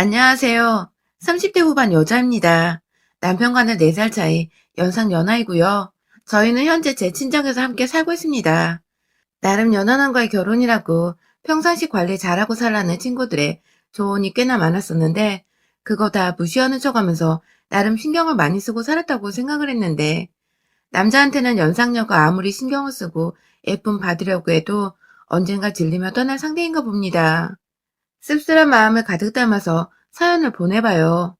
안녕하세요. 30대 후반 여자입니다. 남편과는 4살 차이, 연상 연하이고요. 저희는 현재 제 친정에서 함께 살고 있습니다. 나름 연하남과의 결혼이라고 평상시 관리 잘하고 살라는 친구들의 조언이 꽤나 많았었는데 그거 다 무시하는 척하면서 나름 신경을 많이 쓰고 살았다고 생각을 했는데 남자한테는 연상녀가 아무리 신경을 쓰고 예쁨 받으려고 해도 언젠가 질리며 떠날 상대인가 봅니다. 씁쓸한 마음을 가득 담아서 사연을 보내봐요.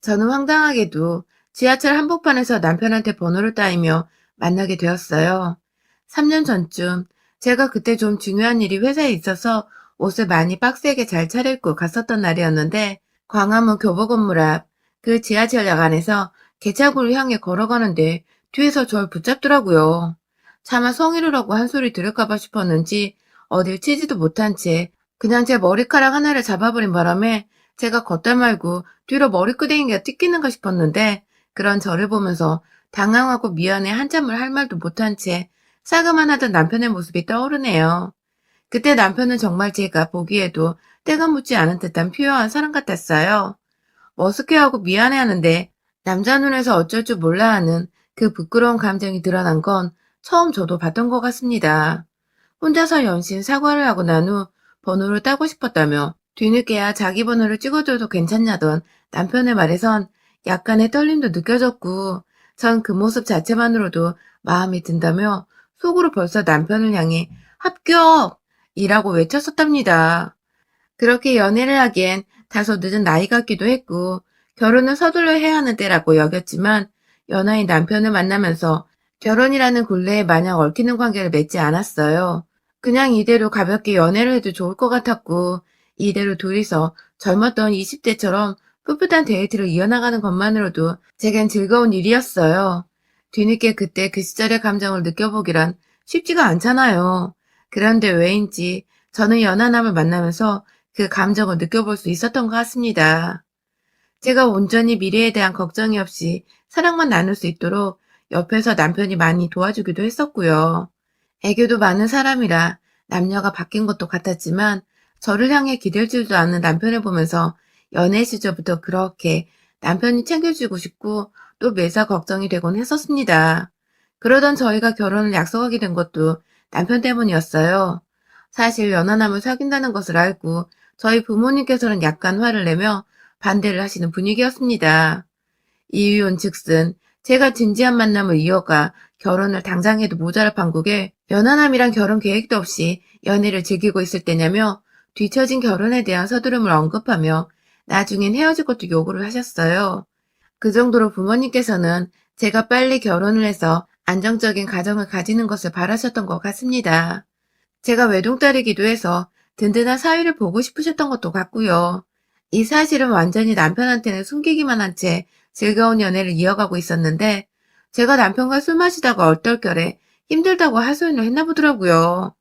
저는 황당하게도 지하철 한복판에서 남편한테 번호를 따이며 만나게 되었어요. 3년 전쯤 제가 그때 좀 중요한 일이 회사에 있어서 옷을 많이 빡세게 잘 차려입고 갔었던 날이었는데 광화문 교보 건물 앞 그 지하철역 안에서 개차구를 향해 걸어가는데 뒤에서 절 붙잡더라고요. 차마 성희롱 하고 한 소리 들을까봐 싶었는지 어딜 치지도 못한 채 그냥 제 머리카락 하나를 잡아버린 바람에 제가 걷다 말고 뒤로 머리끄댕이가 찢기는가 싶었는데 그런 저를 보면서 당황하고 미안해 한참을 할 말도 못한 채 싸그만 하던 남편의 모습이 떠오르네요. 그때 남편은 정말 제가 보기에도 때가 묻지 않은 듯한 표현한 사람 같았어요. 머쓱해하고 미안해하는데 남자 눈에서 어쩔 줄 몰라 하는 그 부끄러운 감정이 드러난 건 처음 저도 봤던 것 같습니다. 혼자서 연신 사과를 하고 난 후 번호를 따고 싶었다며 뒤늦게야 자기 번호를 찍어줘도 괜찮냐던 남편의 말에선 약간의 떨림도 느껴졌고 전 그 모습 자체만으로도 마음이 든다며 속으로 벌써 남편을 향해 합격! 이라고 외쳤었답니다. 그렇게 연애를 하기엔 다소 늦은 나이 같기도 했고 결혼을 서둘러 해야 하는 때라고 여겼지만 연하인 남편을 만나면서 결혼이라는 굴레에 마냥 얽히는 관계를 맺지 않았어요. 그냥 이대로 가볍게 연애를 해도 좋을 것 같았고 이대로 둘이서 젊었던 20대처럼 풋풋한 데이트를 이어나가는 것만으로도 제겐 즐거운 일이었어요. 뒤늦게 그때 그 시절의 감정을 느껴보기란 쉽지가 않잖아요. 그런데 왜인지 저는 연하남을 만나면서 그 감정을 느껴볼 수 있었던 것 같습니다. 제가 온전히 미래에 대한 걱정이 없이 사랑만 나눌 수 있도록 옆에서 남편이 많이 도와주기도 했었고요. 애교도 많은 사람이라 남녀가 바뀐 것도 같았지만 저를 향해 기댈 줄도 않는 남편을 보면서 연애 시절부터 그렇게 남편이 챙겨주고 싶고 또 매사 걱정이 되곤 했었습니다. 그러던 저희가 결혼을 약속하게 된 것도 남편 때문이었어요. 사실 연하남을 사귄다는 것을 알고 저희 부모님께서는 약간 화를 내며 반대를 하시는 분위기였습니다. 이유인 즉슨 제가 진지한 만남을 이어가 결혼을 당장 해도 모자랄 판국에 연하남이랑 결혼 계획도 없이 연애를 즐기고 있을 때냐며 뒤처진 결혼에 대한 서두름을 언급하며 나중엔 헤어질 것도 요구를 하셨어요. 그 정도로 부모님께서는 제가 빨리 결혼을 해서 안정적인 가정을 가지는 것을 바라셨던 것 같습니다. 제가 외동딸이기도 해서 든든한 사위를 보고 싶으셨던 것도 같고요. 이 사실은 완전히 남편한테는 숨기기만 한 채 즐거운 연애를 이어가고 있었는데 제가 남편과 술 마시다가 얼떨결에 힘들다고 하소연을 했나 보더라고요.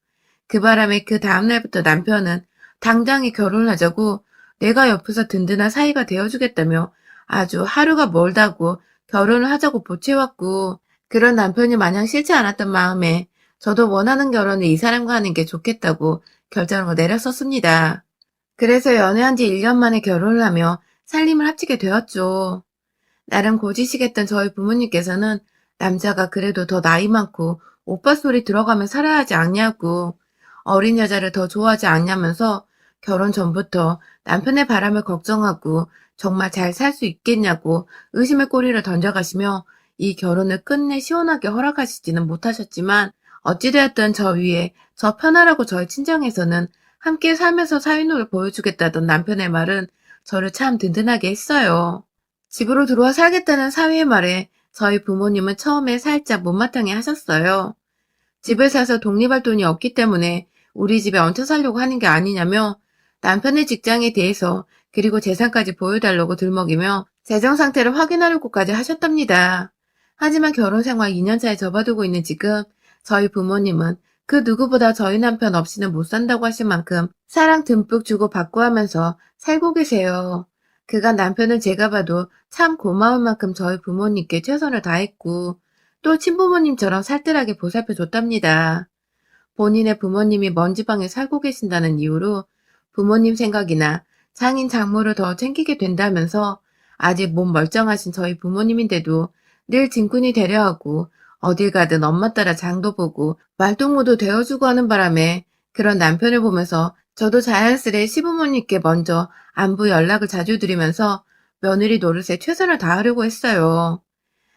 그 바람에 그 다음날부터 남편은 당장에 결혼을 하자고 내가 옆에서 든든한 사이가 되어주겠다며 아주 하루가 멀다고 결혼을 하자고 보채왔고 그런 남편이 마냥 싫지 않았던 마음에 저도 원하는 결혼을 이 사람과 하는 게 좋겠다고 결정을 내렸었습니다. 그래서 연애한 지 1년 만에 결혼을 하며 살림을 합치게 되었죠. 나름 고지식했던 저희 부모님께서는 남자가 그래도 더 나이 많고 오빠 소리 들어가면 살아야 하지 않냐고 어린 여자를 더 좋아하지 않냐면서 결혼 전부터 남편의 바람을 걱정하고 정말 잘 살 수 있겠냐고 의심의 꼬리를 던져가시며 이 결혼을 끝내 시원하게 허락하시지는 못하셨지만 어찌되었든 저 위에 저 편하라고 저희 친정에서는 함께 살면서 사위노를 보여주겠다던 남편의 말은 저를 참 든든하게 했어요. 집으로 들어와 살겠다는 사위의 말에 저희 부모님은 처음에 살짝 못마땅해 하셨어요. 집을 사서 독립할 돈이 없기 때문에 우리 집에 얹혀 살려고 하는 게 아니냐며 남편의 직장에 대해서 그리고 재산까지 보여달라고 들먹이며 재정 상태를 확인하려고까지 하셨답니다. 하지만 결혼 생활 2년 차에 접어들고 있는 지금 저희 부모님은 그 누구보다 저희 남편 없이는 못 산다고 하실 만큼 사랑 듬뿍 주고 받고 하면서 살고 계세요. 그간 남편은 제가 봐도 참 고마울 만큼 저희 부모님께 최선을 다했고 또 친부모님처럼 살뜰하게 보살펴 줬답니다. 본인의 부모님이 먼 지방에 살고 계신다는 이유로 부모님 생각이나 장인 장모를 더 챙기게 된다면서 아직 몸 멀쩡하신 저희 부모님인데도 늘 짐꾼이 되려 하고 어딜 가든 엄마 따라 장도 보고 말동무도 되어주고 하는 바람에 그런 남편을 보면서 저도 자연스레 시부모님께 먼저 안부 연락을 자주 드리면서 며느리 노릇에 최선을 다하려고 했어요.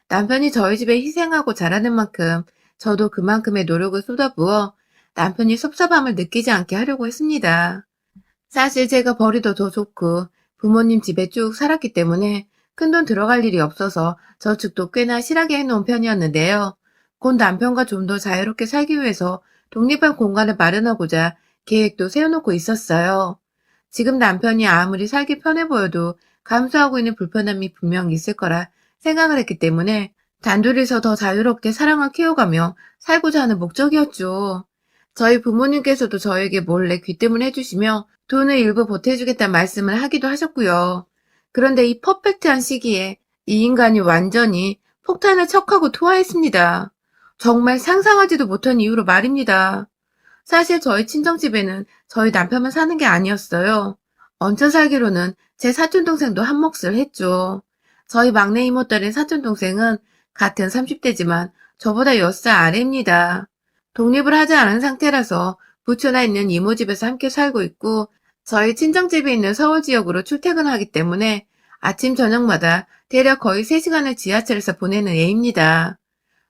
남편이 저희 집에 희생하고 잘하는 만큼 저도 그만큼의 노력을 쏟아부어 남편이 섭섭함을 느끼지 않게 하려고 했습니다. 사실 제가 벌이도 더 좋고 부모님 집에 쭉 살았기 때문에 큰돈 들어갈 일이 없어서 저축도 꽤나 실하게 해놓은 편이었는데요. 곧 남편과 좀 더 자유롭게 살기 위해서 독립한 공간을 마련하고자 계획도 세워놓고 있었어요. 지금 남편이 아무리 살기 편해 보여도 감수하고 있는 불편함이 분명 있을 거라 생각을 했기 때문에 단둘이서 더 자유롭게 사랑을 키워가며 살고자 하는 목적이었죠. 저희 부모님께서도 저에게 몰래 귀뜸을 해주시며 돈을 일부 보태주겠다는 말씀을 하기도 하셨고요. 그런데 이 퍼펙트한 시기에 이 인간이 완전히 폭탄을 척하고 투하했습니다. 정말 상상하지도 못한 이유로 말입니다. 사실 저희 친정집에는 저희 남편만 사는 게 아니었어요. 얹혀 살기로는 제 사촌동생도 한 몫을 했죠. 저희 막내 이모딸인 사촌동생은 같은 30대지만 저보다 10살 아래입니다. 독립을 하지 않은 상태라서 부천에 있는 이모 집에서 함께 살고 있고 저희 친정집이 있는 서울 지역으로 출퇴근하기 때문에 아침 저녁마다 대략 거의 3시간을 지하철에서 보내는 애입니다.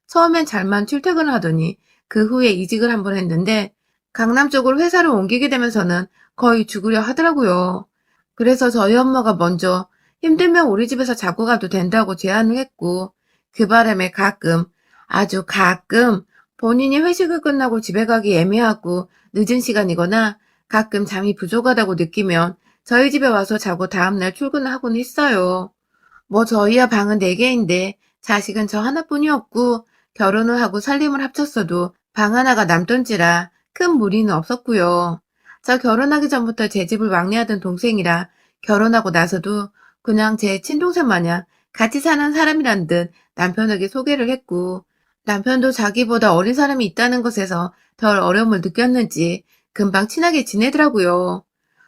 처음엔 잘만 출퇴근을 하더니 그 후에 이직을 한번 했는데 강남 쪽으로 회사를 옮기게 되면서는 거의 죽으려 하더라고요. 그래서 저희 엄마가 먼저 힘들면 우리 집에서 자고 가도 된다고 제안을 했고 그 바람에 가끔, 아주 가끔 본인이 회식을 끝나고 집에 가기 애매하고 늦은 시간이거나 가끔 잠이 부족하다고 느끼면 저희 집에 와서 자고 다음날 출근을 하곤 했어요. 뭐 저희야 방은 4개인데 자식은 저 하나뿐이었고 결혼을 하고 살림을 합쳤어도 방 하나가 남던지라 큰 무리는 없었고요. 저 결혼하기 전부터 제 집을 왕래하던 동생이라 결혼하고 나서도 그냥 제 친동생 마냥 같이 사는 사람이란 듯 남편에게 소개를 했고 남편도 자기보다 어린 사람이 있다는 것에서 덜 어려움을 느꼈는지 금방 친하게 지내더라고요.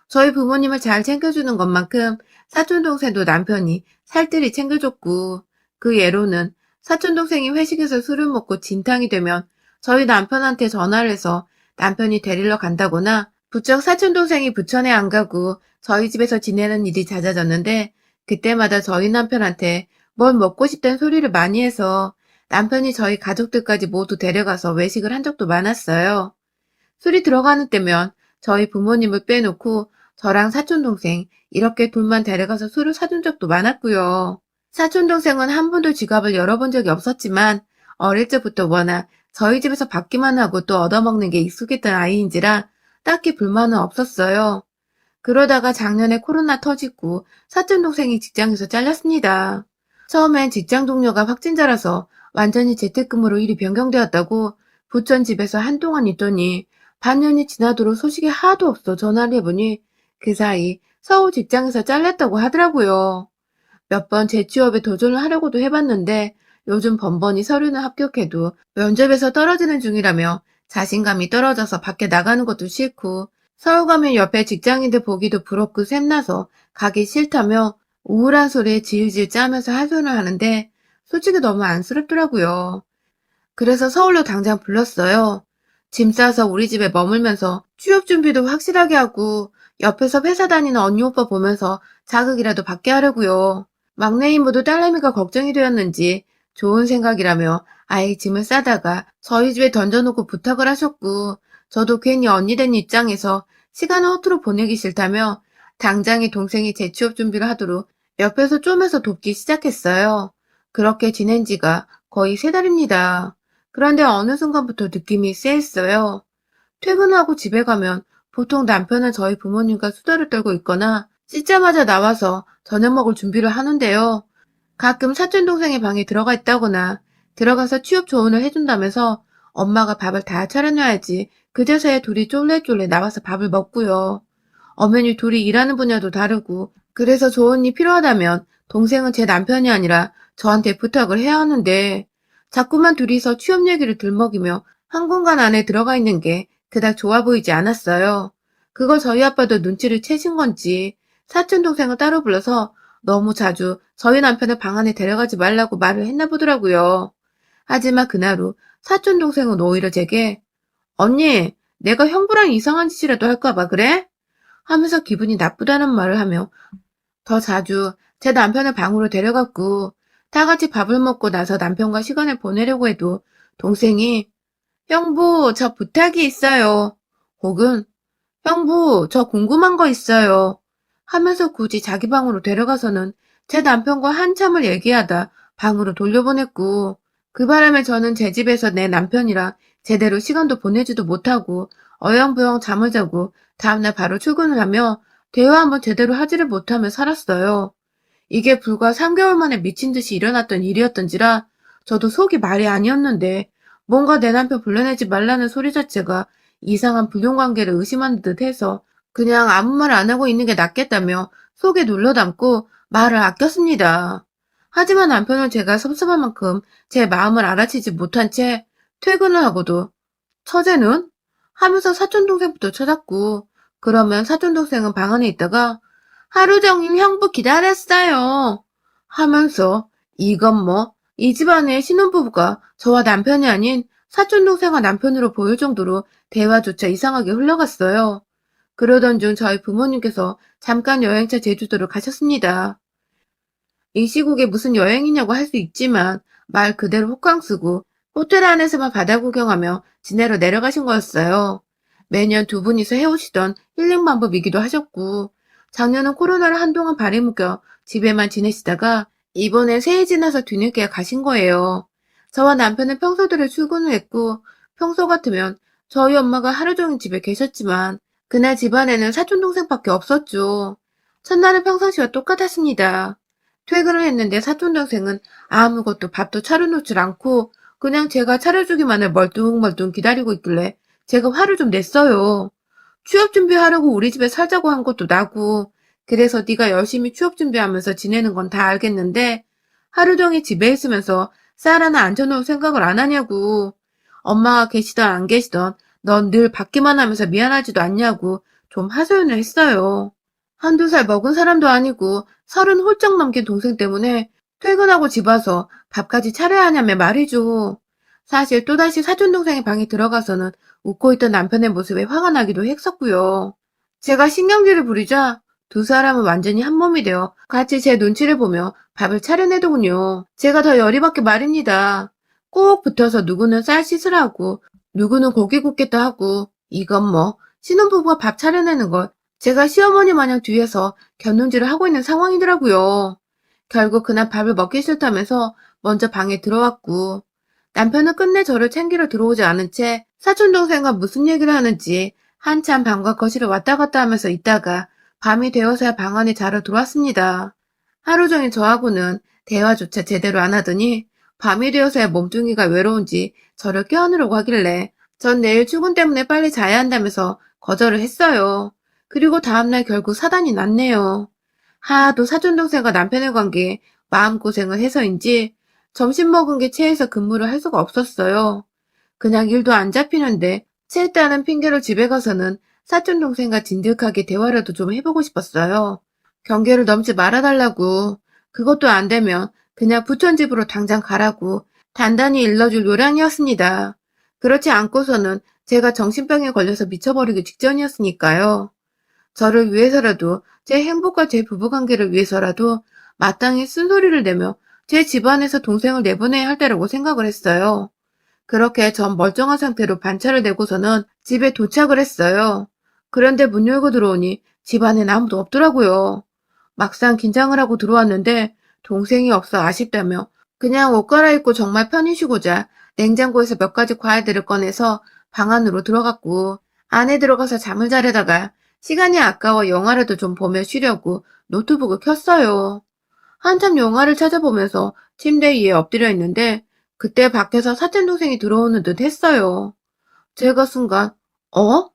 저희 부모님을 잘 챙겨주는 것만큼 사촌동생도 남편이 살뜰히 챙겨줬고 그 예로는 사촌동생이 회식에서 술을 먹고 진탕이 되면 저희 남편한테 전화를 해서 남편이 데리러 간다거나 부쩍 사촌동생이 부천에 안 가고 저희 집에서 지내는 일이 잦아졌는데 그때마다 저희 남편한테 뭘 먹고 싶다는 소리를 많이 해서 남편이 저희 가족들까지 모두 데려가서 외식을 한 적도 많았어요. 술이 들어가는 때면 저희 부모님을 빼놓고 저랑 사촌동생 이렇게 둘만 데려가서 술을 사준 적도 많았고요. 사촌동생은 한 번도 지갑을 열어본 적이 없었지만 어릴 적부터 워낙 저희 집에서 받기만 하고 또 얻어먹는 게 익숙했던 아이인지라 딱히 불만은 없었어요. 그러다가 작년에 코로나 터지고 사촌동생이 직장에서 잘렸습니다. 처음엔 직장 동료가 확진자라서 완전히 재택근무로 일이 변경되었다고 부천 집에서 한동안 있더니 반년이 지나도록 소식이 하나도 없어 전화를 해보니 그 사이 서울 직장에서 잘렸다고 하더라고요. 몇 번 재취업에 도전을 하려고도 해봤는데 요즘 번번이 서류는 합격해도 면접에서 떨어지는 중이라며 자신감이 떨어져서 밖에 나가는 것도 싫고 서울 가면 옆에 직장인들 보기도 부럽고 샘나서 가기 싫다며 우울한 소리에 질질 짜면서 하소연을 하는데 솔직히 너무 안쓰럽더라고요. 그래서 서울로 당장 불렀어요. 짐 싸서 우리 집에 머물면서 취업 준비도 확실하게 하고 옆에서 회사 다니는 언니 오빠 보면서 자극이라도 받게 하려고요. 막내 이모도 딸내미가 걱정이 되었는지 좋은 생각이라며 아예 짐을 싸다가 저희 집에 던져놓고 부탁을 하셨고 저도 괜히 언니 된 입장에서 시간을 허투루 보내기 싫다며 당장에 동생이 재취업 준비를 하도록 옆에서 쪼면서 돕기 시작했어요. 그렇게 지낸 지가 거의 3달입니다. 그런데 어느 순간부터 느낌이 쎄했어요. 퇴근하고 집에 가면 보통 남편은 저희 부모님과 수다를 떨고 있거나 씻자마자 나와서 저녁 먹을 준비를 하는데요. 가끔 사촌동생의 방에 들어가 있다거나 들어가서 취업 조언을 해준다면서 엄마가 밥을 다 차려놔야지 그제서야 둘이 쫄래쫄래 나와서 밥을 먹고요. 엄연히 둘이 일하는 분야도 다르고 그래서 조언이 필요하다면 동생은 제 남편이 아니라 저한테 부탁을 해야 하는데 자꾸만 둘이서 취업 얘기를 들먹이며 한 공간 안에 들어가 있는 게 그닥 좋아 보이지 않았어요. 그걸 저희 아빠도 눈치를 채신 건지 사촌동생을 따로 불러서 너무 자주 저희 남편을 방 안에 데려가지 말라고 말을 했나 보더라고요. 하지만 그날 후 사촌동생은 오히려 제게 언니, 내가 형부랑 이상한 짓이라도 할까 봐 그래? 하면서 기분이 나쁘다는 말을 하며 더 자주 제 남편을 방으로 데려갔고 다 같이 밥을 먹고 나서 남편과 시간을 보내려고 해도 동생이 형부, 저 부탁이 있어요. 혹은 형부, 저 궁금한 거 있어요. 하면서 굳이 자기 방으로 데려가서는 제 남편과 한참을 얘기하다 방으로 돌려보냈고, 그 바람에 저는 제 집에서 내 남편이랑 제대로 시간도 보내지도 못하고, 어영부영 잠을 자고, 다음날 바로 출근을 하며, 대화 한번 제대로 하지를 못하며 살았어요. 이게 불과 3개월 만에 미친 듯이 일어났던 일이었던지라, 저도 속이 말이 아니었는데, 뭔가 내 남편 불러내지 말라는 소리 자체가 이상한 불륜관계를 의심하는 듯 해서 그냥 아무 말 안 하고 있는 게 낫겠다며 속에 눌러 담고 말을 아꼈습니다. 하지만 남편은 제가 섭섭한 만큼 제 마음을 알아채지 못한 채 퇴근을 하고도 처제는? 하면서 사촌동생부터 찾았고 그러면 사촌동생은 방 안에 있다가 하루 종일 형부 기다렸어요 하면서 이건 뭐 이 집안의 신혼부부가 저와 남편이 아닌 사촌동생과 남편으로 보일 정도로 대화조차 이상하게 흘러갔어요. 그러던 중 저희 부모님께서 잠깐 여행차 제주도를 가셨습니다. 이 시국에 무슨 여행이냐고 할 수 있지만 말 그대로 호캉스고 호텔 안에서만 바다 구경하며 지내러 내려가신 거였어요. 매년 두 분이서 해오시던 힐링 방법이기도 하셨고 작년은 코로나를 한동안 발에 묶여 집에만 지내시다가 이번에 새해 지나서 뒤늦게 가신 거예요. 저와 남편은 평소대로 출근을 했고 평소 같으면 저희 엄마가 하루 종일 집에 계셨지만 그날 집안에는 사촌동생밖에 없었죠. 첫날은 평상시와 똑같았습니다. 퇴근을 했는데 사촌동생은 아무것도 밥도 차려놓질 않고 그냥 제가 차려주기만을 멀뚱멀뚱 기다리고 있길래 제가 화를 좀 냈어요. 취업 준비하려고 우리 집에 살자고 한 것도 나고 그래서 네가 열심히 취업 준비하면서 지내는 건 다 알겠는데 하루 종일 집에 있으면서 쌀 하나 앉혀놓을 생각을 안 하냐고. 엄마가 계시던 안 계시던 넌 늘 받기만 하면서 미안하지도 않냐고 좀 하소연을 했어요. 한두 살 먹은 사람도 아니고 30 훌쩍 넘긴 동생 때문에 퇴근하고 집 와서 밥까지 차려야 하냐며 말이죠. 사실 또다시 사촌동생의 방에 들어가서는 웃고 있던 남편의 모습에 화가 나기도 했었고요. 제가 신경질을 부리자 두 사람은 완전히 한 몸이 되어 같이 제 눈치를 보며 밥을 차려내더군요. 제가 더 열이 받게 말입니다. 꼭 붙어서 누구는 쌀 씻으라 하고 누구는 고기 굽겠다 하고 이건 뭐 신혼부부가 밥 차려내는 걸 제가 시어머니 마냥 뒤에서 곁눈질을 하고 있는 상황이더라고요. 결국 그날 밥을 먹기 싫다면서 먼저 방에 들어왔고 남편은 끝내 저를 챙기러 들어오지 않은 채 사촌동생과 무슨 얘기를 하는지 한참 방과 거실을 왔다 갔다 하면서 있다가 밤이 되어서야 방 안에 자러 들어왔습니다. 하루 종일 저하고는 대화조차 제대로 안 하더니 밤이 되어서야 몸뚱이가 외로운지 저를 껴안으려고 하길래 전 내일 출근 때문에 빨리 자야 한다면서 거절을 했어요. 그리고 다음날 결국 사단이 났네요. 하도 사촌동생과 남편의 관계에 마음고생을 해서인지 점심 먹은 게 체해서 근무를 할 수가 없었어요. 그냥 일도 안 잡히는데 체했다는 핑계로 집에 가서는 사촌동생과 진득하게 대화라도 좀 해보고 싶었어요. 경계를 넘지 말아달라고. 그것도 안 되면 그냥 부천집으로 당장 가라고 단단히 일러줄 요량이었습니다. 그렇지 않고서는 제가 정신병에 걸려서 미쳐버리기 직전이었으니까요. 저를 위해서라도 제 행복과 제 부부관계를 위해서라도 마땅히 쓴소리를 내며 제 집안에서 동생을 내보내야 할 때라고 생각을 했어요. 그렇게 전 멀쩡한 상태로 반차를 내고서는 집에 도착을 했어요. 그런데 문 열고 들어오니 집 안엔 아무도 없더라고요. 막상 긴장을 하고 들어왔는데 동생이 없어 아쉽다며 그냥 옷 갈아입고 정말 편히 쉬고자 냉장고에서 몇 가지 과일들을 꺼내서 방 안으로 들어갔고 안에 들어가서 잠을 자려다가 시간이 아까워 영화라도 좀 보며 쉬려고 노트북을 켰어요. 한참 영화를 찾아보면서 침대 위에 엎드려 있는데 그때 밖에서 사촌동생이 들어오는 듯 했어요. 제가 순간 어?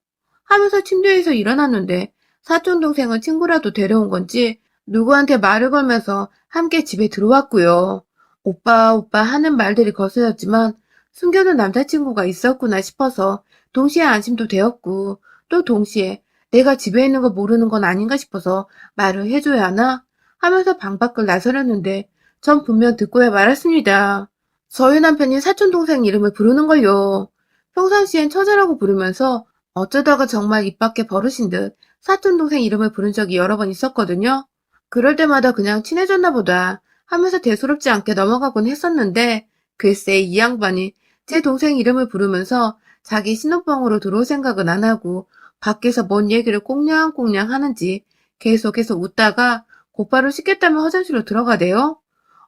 하면서 침대에서 일어났는데 사촌동생은 친구라도 데려온 건지 누구한테 말을 걸면서 함께 집에 들어왔고요. 오빠 오빠 하는 말들이 거슬렸지만 숨겨둔 남자친구가 있었구나 싶어서 동시에 안심도 되었고 또 동시에 내가 집에 있는 거 모르는 건 아닌가 싶어서 말을 해줘야 하나? 하면서 방 밖을 나서려는데 전 분명 듣고야 말았습니다. 저희 남편이 사촌동생 이름을 부르는걸요. 평상시엔 처자라고 부르면서 어쩌다가 정말 입 밖에 버릇인 듯 사촌동생 이름을 부른 적이 여러 번 있었거든요. 그럴 때마다 그냥 친해졌나 보다 하면서 대수롭지 않게 넘어가곤 했었는데 글쎄 이 양반이 제 동생 이름을 부르면서 자기 신혼방으로 들어올 생각은 안 하고 밖에서 뭔 얘기를 꽁냥꽁냥 하는지 계속해서 웃다가 곧바로 씻겠다며 화장실로 들어가대요.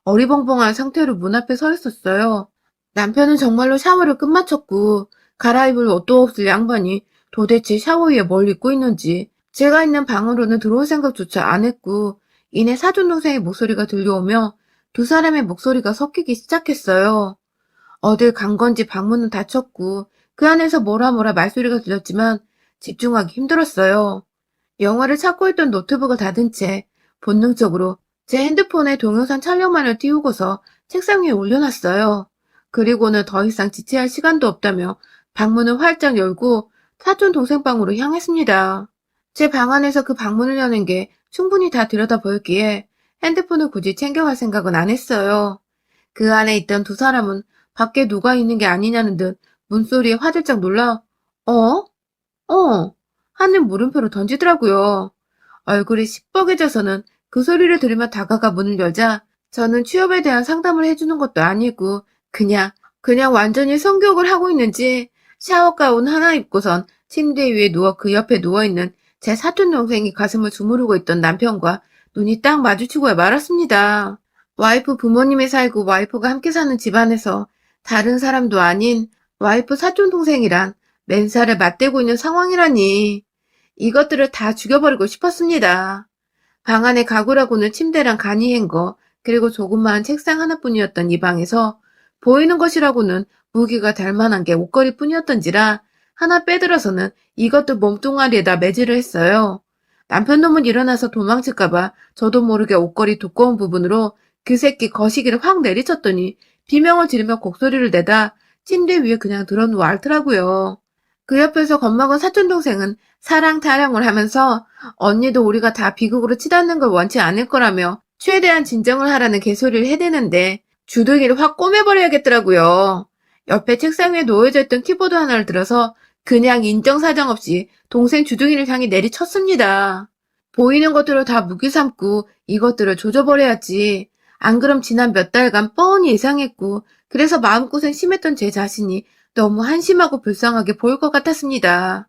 어리벙벙한 상태로 문 앞에 서 있었어요. 남편은 정말로 샤워를 끝마쳤고 갈아입을 옷도 없을 양반이 도대체 샤워위에 뭘 입고 있는지 제가 있는 방으로는 들어올 생각조차 안 했고 이내 사촌동생의 목소리가 들려오며 두 사람의 목소리가 섞이기 시작했어요. 어딜 간 건지 방문은 닫혔고 그 안에서 뭐라 말소리가 들렸지만 집중하기 힘들었어요. 영화를 찾고 있던 노트북을 닫은 채 본능적으로 제 핸드폰에 동영상 촬영만을 띄우고서 책상 위에 올려놨어요. 그리고는 더 이상 지체할 시간도 없다며 방문을 활짝 열고 사촌 동생 방으로 향했습니다. 제 방 안에서 그 방문을 여는 게 충분히 다 들여다 보였기에 핸드폰을 굳이 챙겨갈 생각은 안 했어요. 그 안에 있던 두 사람은 밖에 누가 있는 게 아니냐는 듯 문소리에 화들짝 놀라 어? 어? 하는 물음표를 던지더라고요. 얼굴이 시뻘개져서는 그 소리를 들으며 다가가 문을 열자 저는 취업에 대한 상담을 해주는 것도 아니고 그냥 완전히 성교육을 하고 있는지 샤워 가운 하나 입고선 침대 위에 누워 그 옆에 누워있는 제 사촌 동생이 가슴을 주무르고 있던 남편과 눈이 딱 마주치고야 말았습니다. 와이프 부모님이 살고 와이프가 함께 사는 집안에서 다른 사람도 아닌 와이프 사촌 동생이란 맨살을 맞대고 있는 상황이라니. 이것들을 다 죽여버리고 싶었습니다. 방 안에 가구라고는 침대랑 간이한 거, 그리고 조그마한 책상 하나뿐이었던 이 방에서 보이는 것이라고는 무기가 될 만한 게 옷걸이뿐이었던지라 하나 빼들어서는 이것도 몸뚱아리에다 매질을 했어요. 남편 놈은 일어나서 도망칠까봐 저도 모르게 옷걸이 두꺼운 부분으로 그 새끼 거시기를 확 내리쳤더니 비명을 지르며 곡소리를 내다 침대 위에 그냥 드러누워 앓더라고요. 그 옆에서 겁먹은 사촌동생은 사랑 타령을 하면서 언니도 우리가 다 비극으로 치닫는 걸 원치 않을 거라며 최대한 진정을 하라는 개소리를 해대는데 주둥이를 확 꼬매버려야겠더라고요. 옆에 책상 위에 놓여져 있던 키보드 하나를 들어서 그냥 인정사정 없이 동생 주둥이를 향해 내리쳤습니다. 보이는 것들을 다 무기 삼고 이것들을 조져버려야지. 안 그럼 지난 몇 달간 뻔히 예상했고 그래서 마음고생 심했던 제 자신이 너무 한심하고 불쌍하게 보일 것 같았습니다.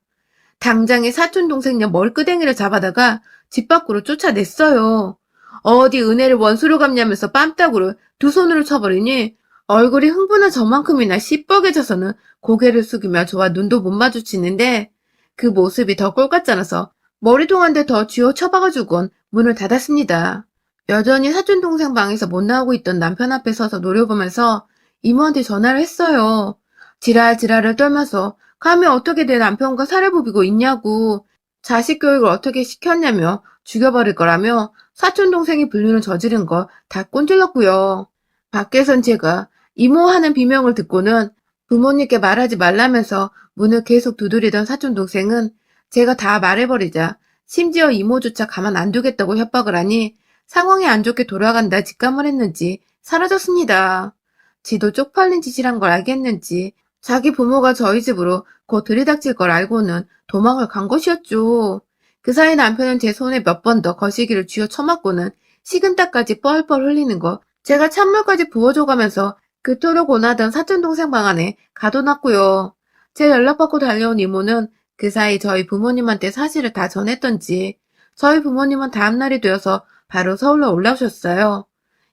당장에 사촌 동생녀 멀끄댕이를 잡아다가 집 밖으로 쫓아냈어요. 어디 은혜를 원수로 갚냐면서 뺨따구를 두 손으로 쳐버리니 얼굴이 흥분한 저만큼이나 시뻘개져서는 고개를 숙이며 저와 눈도 못 마주치는데 그 모습이 더 꼴같잖아서 머리통 한 대 더 쥐어 쳐박아주곤 문을 닫았습니다. 여전히 사촌 동생 방에서 못 나오고 있던 남편 앞에 서서 노려보면서 이모한테 전화를 했어요. 지랄지랄을 떨면서 감히 어떻게 내 남편과 살을 부비고 있냐고 자식 교육을 어떻게 시켰냐며 죽여버릴 거라며 사촌 동생이 불륜을 저지른 거 다 꼰질렀고요. 밖에선 제가 이모 하는 비명을 듣고는 부모님께 말하지 말라면서 문을 계속 두드리던 사촌 동생은 제가 다 말해버리자 심지어 이모조차 가만 안 두겠다고 협박을 하니 상황이 안 좋게 돌아간다 직감을 했는지 사라졌습니다. 지도 쪽팔린 짓이란 걸 알겠는지 자기 부모가 저희 집으로 곧 들이닥칠 걸 알고는 도망을 간 것이었죠. 그 사이 남편은 제 손에 몇 번 더 거시기를 쥐어 쳐맞고는 식은땀까지 뻘뻘 흘리는 거 제가 찬물까지 부어줘가면서 그토록 원하던 사촌동생 방 안에 가둬놨고요. 제 연락받고 달려온 이모는 그 사이 저희 부모님한테 사실을 다 전했던지 저희 부모님은 다음날이 되어서 바로 서울로 올라오셨어요.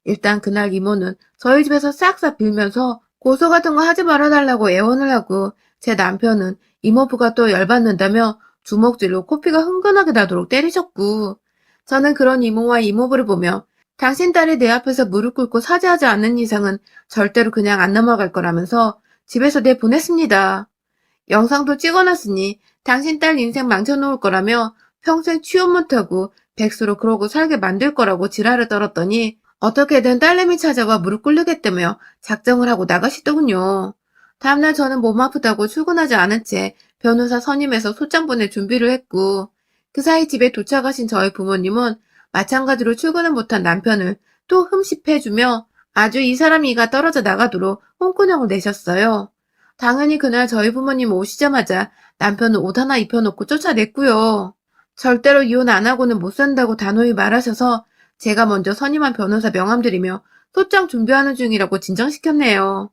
일단 그날 이모는 저희 집에서 싹싹 빌면서 고소 같은 거 하지 말아달라고 애원을 하고 제 남편은 이모부가 또 열받는다며 주먹질로 코피가 흥건하게 나도록 때리셨고 저는 그런 이모와 이모부를 보며 당신 딸이 내 앞에서 무릎 꿇고 사죄하지 않는 이상은 절대로 그냥 안 넘어갈 거라면서 집에서 내보냈습니다. 영상도 찍어놨으니 당신 딸 인생 망쳐놓을 거라며 평생 취업 못하고 백수로 그러고 살게 만들 거라고 지랄을 떨었더니 어떻게든 딸내미 찾아와 무릎 꿇르겠다며 작정을 하고 나가시더군요. 다음날 저는 몸 아프다고 출근하지 않은 채 변호사 선임해서 소장 보낼 준비를 했고 그 사이 집에 도착하신 저희 부모님은 마찬가지로 출근을 못한 남편을 또 흠집해주며 아주 이 사람 이가 떨어져 나가도록 홍군형을 내셨어요. 당연히 그날 저희 부모님 오시자마자 남편은 옷 하나 입혀놓고 쫓아냈고요. 절대로 이혼 안 하고는 못 산다고 단호히 말하셔서 제가 먼저 선임한 변호사 명함 드리며 소장 준비하는 중이라고 진정시켰네요.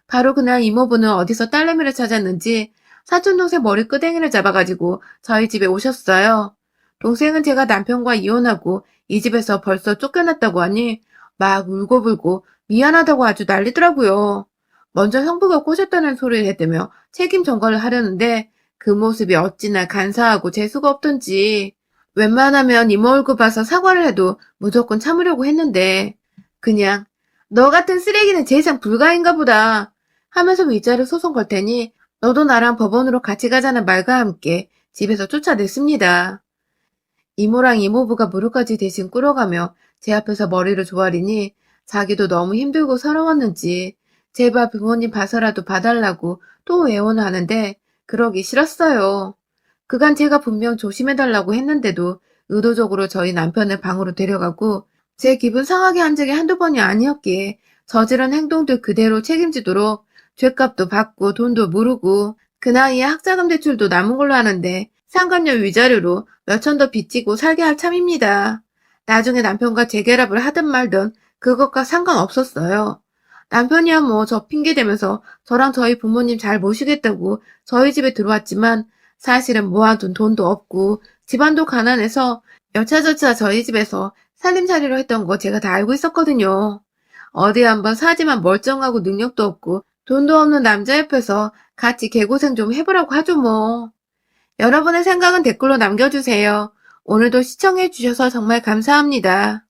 바로 그날 이모부는 어디서 딸내미를 찾았는지 사촌동생 머리끄댕이를 잡아가지고 저희 집에 오셨어요. 동생은 제가 남편과 이혼하고 이 집에서 벌써 쫓겨났다고 하니 막 울고불고 미안하다고 아주 난리더라고요. 먼저 형부가 꼬셨다는 소리를 해대며 책임 전가를 하려는데 그 모습이 어찌나 간사하고 재수가 없던지 웬만하면 이모 얼굴 봐서 사과를 해도 무조건 참으려고 했는데 그냥 너 같은 쓰레기는 재상 불가인가 보다 하면서 위자료 소송 걸 테니 너도 나랑 법원으로 같이 가자는 말과 함께 집에서 쫓아냈습니다. 이모랑 이모부가 무릎까지 대신 꿇어가며 제 앞에서 머리를 조아리니 자기도 너무 힘들고 서러웠는지 제발 부모님 봐서라도 봐달라고 또 애원하는데 그러기 싫었어요. 그간 제가 분명 조심해달라고 했는데도 의도적으로 저희 남편을 방으로 데려가고 제 기분 상하게 한 적이 한두 번이 아니었기에 저지른 행동들 그대로 책임지도록 죗값도 받고 돈도 무르고 그 나이에 학자금 대출도 남은 걸로 아는데 상간녀 위자료로 몇천 더 빚지고 살게 할 참입니다. 나중에 남편과 재결합을 하든 말든 그것과 상관없었어요. 남편이야 뭐 저 핑계대면서 저랑 저희 부모님 잘 모시겠다고 저희 집에 들어왔지만 사실은 모아둔 돈도 없고 집안도 가난해서 여차저차 저희 집에서 살림살이로 했던 거 제가 다 알고 있었거든요. 어디 한번 사지만 멀쩡하고 능력도 없고 돈도 없는 남자 옆에서 같이 개고생 좀 해보라고 하죠 뭐. 여러분의 생각은 댓글로 남겨주세요. 오늘도 시청해주셔서 정말 감사합니다.